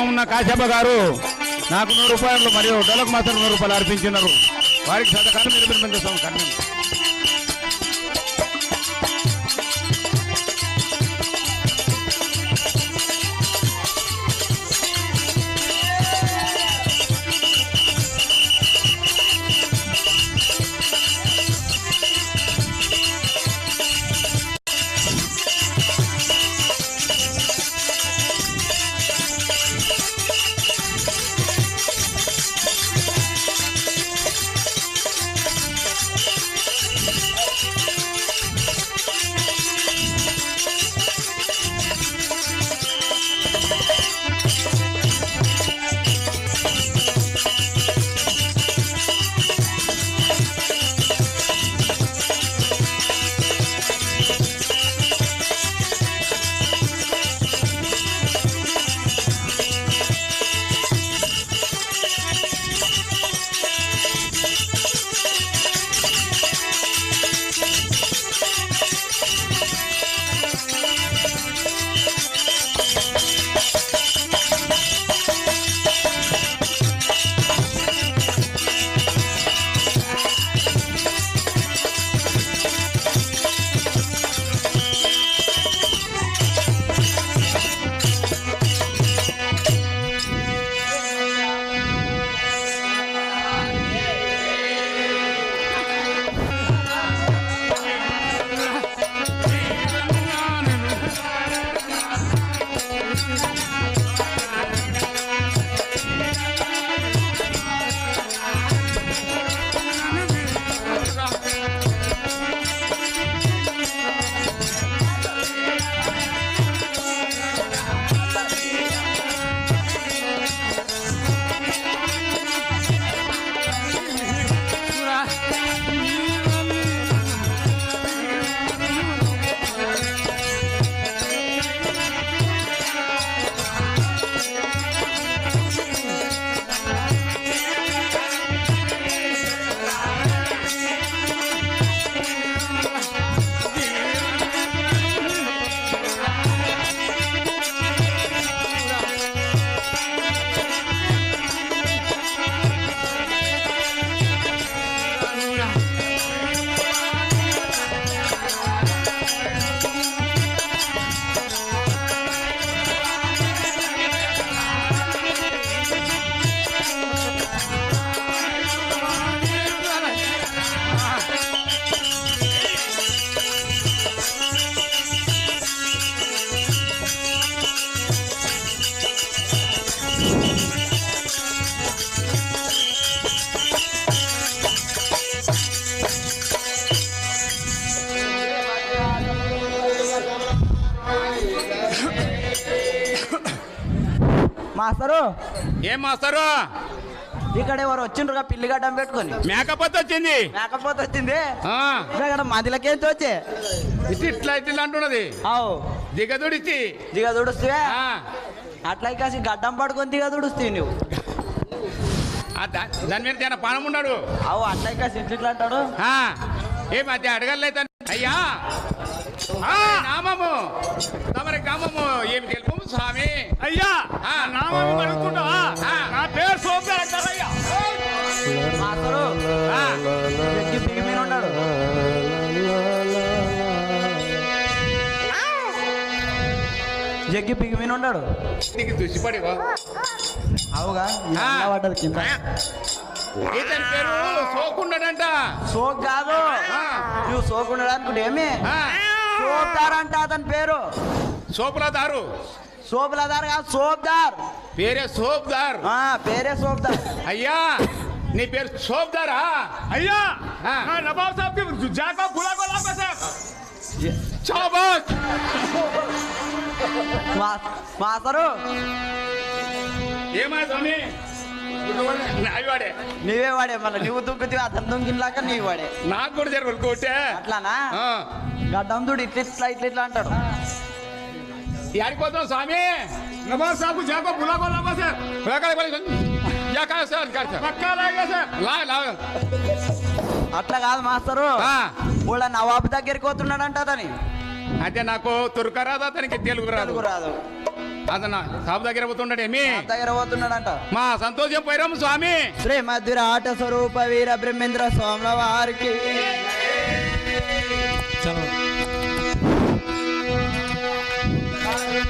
గ్రామం ఉన్న కాశప్ప గారు నాకు 100 రూపాయలు మరియు డొలకు మాత్రం 100 రూపాయలు అర్పించినారు. వారికి సతకాలం నిర్మించేస్తాం కర్ణం. మాస్టరు ఏం మాస్టరు ఇక్కడ ఎవరు వచ్చిండ్రుగా పిల్లి గడ్డం పెట్టుకొని మేకపోతే వచ్చింది ఇక్కడ మదిలకేం వచ్చే ఇట్లా ఇట్లా అంటున్నది అవు దిగదుడిచి దిగదుడుస్తే అట్లా కాసి గడ్డం పట్టుకొని దిగదుడుస్తావు నువ్వు దాని మీద చాలా పానం ఉన్నాడు అవు అట్లా కాసి ఇట్లా అంటాడు ఏ మధ్య అడగలేదు అయ్యా నామము తమరి గ్రామము ఏమి తెలుపు స్వామి అయ్యా నామం అడుగుతుంటావా నా పేరు సోమగారు అంటారయ్యా మాస్టరు పిగి మీద ఉన్నాడు జగ్గి పిగి మీద ఉన్నాడు నీకు దుసిపడి అవుగా పడ్డది కింద ఇతని పేరు సోకుండడంట సోక్ కాదు నువ్వు సోకుండడు అనుకుంటే ఏమి సోప్దార్ అంట అతని పేరు సోపులదారు సోపులదార్ కాదు సోప్దార్ పేరే సోప్దార్ పేరే సోప్దార్ అయ్యా నీ పేరు సోప్దారా అయ్యా నవాబ్ సాబ్ కి జాకా బులా को लाओ साहब शाबाश మాస్టరు ఏమా స్వామి నీవే వాడే మళ్ళీ నువ్వు దుంకుతావు అతను దుంకిలాక నీవు వాడే నాకు కూడా జరగదు కోటే అట్లానా గడ్డం దుడు ఇట్లా ఇట్లా అంటాడు యాడిపోతాం స్వామి नवाब साहब को जाको बुला को लाओ सर पक्का लाएगा सर అట్లా కాదు మాస్టరు వాళ్ళ నవాబు దగ్గరికి పోతున్నాడంట అతని అంటే నాకు తుర్క రాదు అతనికి తెలుగు రాదు రాదు అతను సాబు దగ్గర పోతుండడు ఏమి దగ్గర పోతున్నాడంట. మా సంతోషం పోయిరాము స్వామి. శ్రీ మధుర ఆట స్వరూప వీర బ్రహ్మేంద్ర స్వాముల వారికి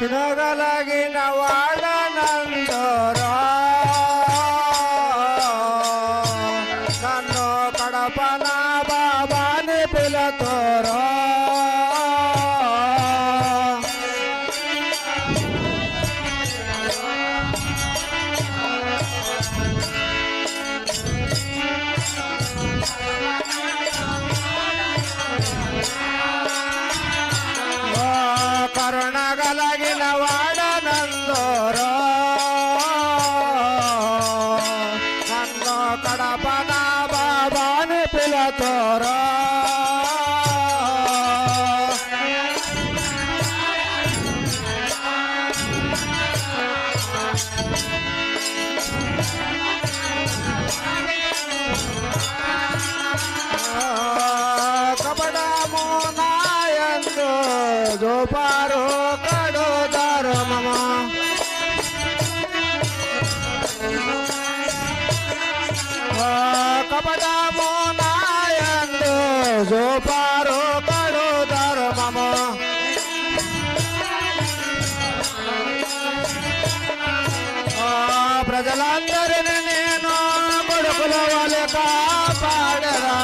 తినగలిగిన వాడనందరో నన్ను కడపన బాబాని పిలతోరో కరుణగలిగిన వాడనందరో నన్ను కడపన బాబాని పిలతోరో కపడము నాయందు జోపారు కడు ధర్మమ కపడము నాయందు జోపారు కడు ధర్మము ప్రజలందరినీ నేను కొడుకుల వలె కాపాడరా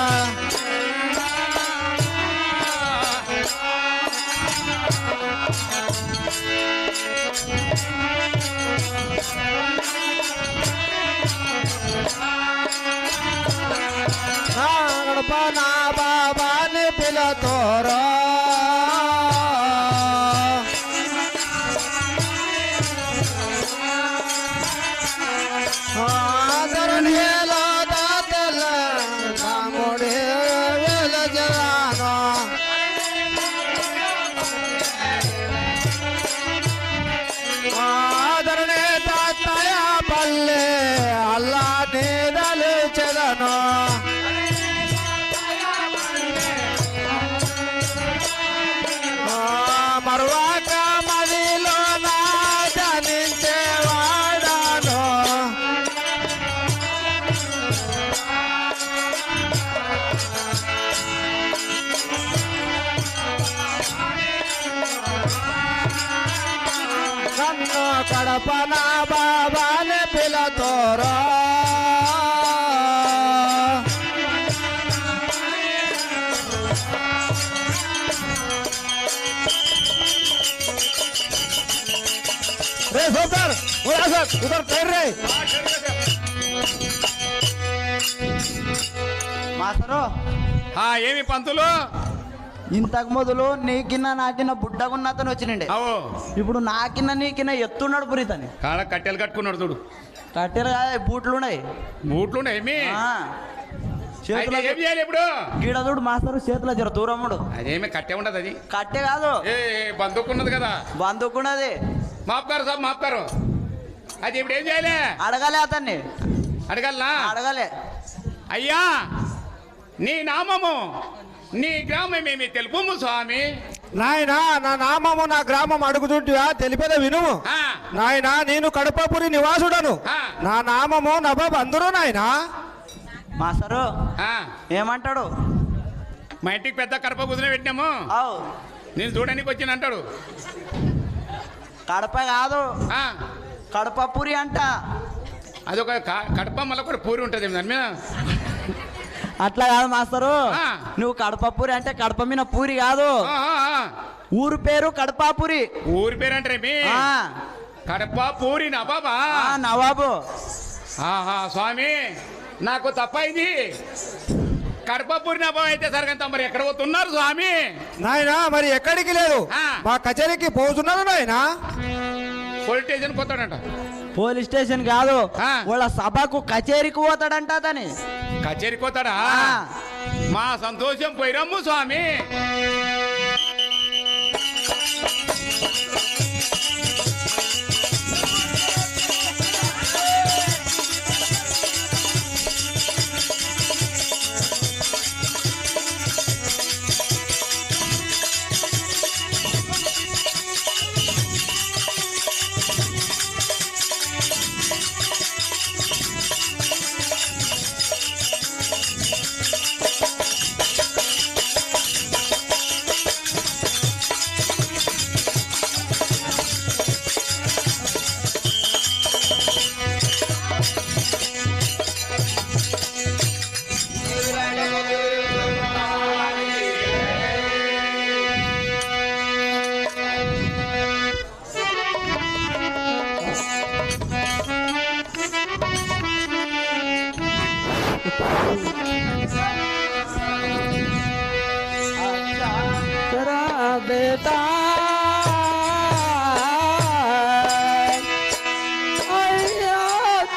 గణపన బాబాని పిలతోరో ధరణిలో దాతల రాముడే వెలజరానో ధరణి తాతయ పల్లె అల్లా నీదలు చెదనో మరువాక మదిలో నా జనించే వాడాను నన్ను కడపన బాబాని పిలతోరో रे सोतर उधर ठहर रे మాస్టరు ఏమి పంతులు ఇంతకు మొదలు నీకిన్న నాకిన్న బుడ్డగున్న అతను వచ్చినండి. అవు ఇప్పుడు నాకిన్న నీకిన్న ఎత్తున్నాడు పురితని కాడ కట్టెలు కట్టుకున్నాడు చూడు. కట్టెలు కాదు బూట్లు ఉన్నాయి. బూట్లు ఏమి చేతులు ఏం చేయాలి ఇప్పుడు? గీడదుడు మాస్టర్ చేతుల జర దూరముడు. అదేమి కట్టే ఉండదు అది. కట్టె కాదు బందుకున్నది కదా. బందుకున్నది. మాపుకారు సాబ్ మాపుకారు. అది ఇప్పుడు ఏం చేయాలి? అడగాలి అతన్ని. అడగాలనా? అడగాలి. అయ్యా నీ నామము నీ గ్రామమేమి తెలుపుము స్వామి. నాయనా నా నామము నా గ్రామం అడుగుతుంటివా తెలిపేదే వినుము. నాయనా నేను కడపపురి నివాసుడను. నా నామము నవాబ్ అందరూ నాయనా. మాస్టరు ఏమంటాడు? మా ఇంటికి పెద్ద కడప కుదిన పెట్టినాము. నేను చూడడానికి వచ్చిన అంటాడు. కడప కాదు కడప పూరి అంట. అదొక కడప మళ్ళీ కూడా పూరి ఉంటుంది దాని మీద. అట్లా కాదు మాస్టరు. నువ్వు కడప పూరి అంటే కడప మీద పూరి కాదు. ఊరు పేరు కడపాపురి. ఊరి పేరు అంటే కడప పూరి నవాబా? నవాబు. స్వామి నాకు తప్పైంది. కడపపూరి నవాబు అయితే సరిగంత మరి ఎక్కడ పోతున్నారు స్వామి? నాయనా మరి ఎక్కడికి లేదు, మా కచేరీకి పోతున్నారు నాయనా. Police station పోతాడంట. పోలీస్ స్టేషన్ కాదు, వాళ్ళ సభకు కచేరీకి పోతాడంట. అతని కచేరీకి పోతాడా? మా సంతోషం పోయిరమ్ము స్వామి. బేటా అయ్యా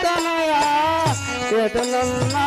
తనయా ఎటులున్నా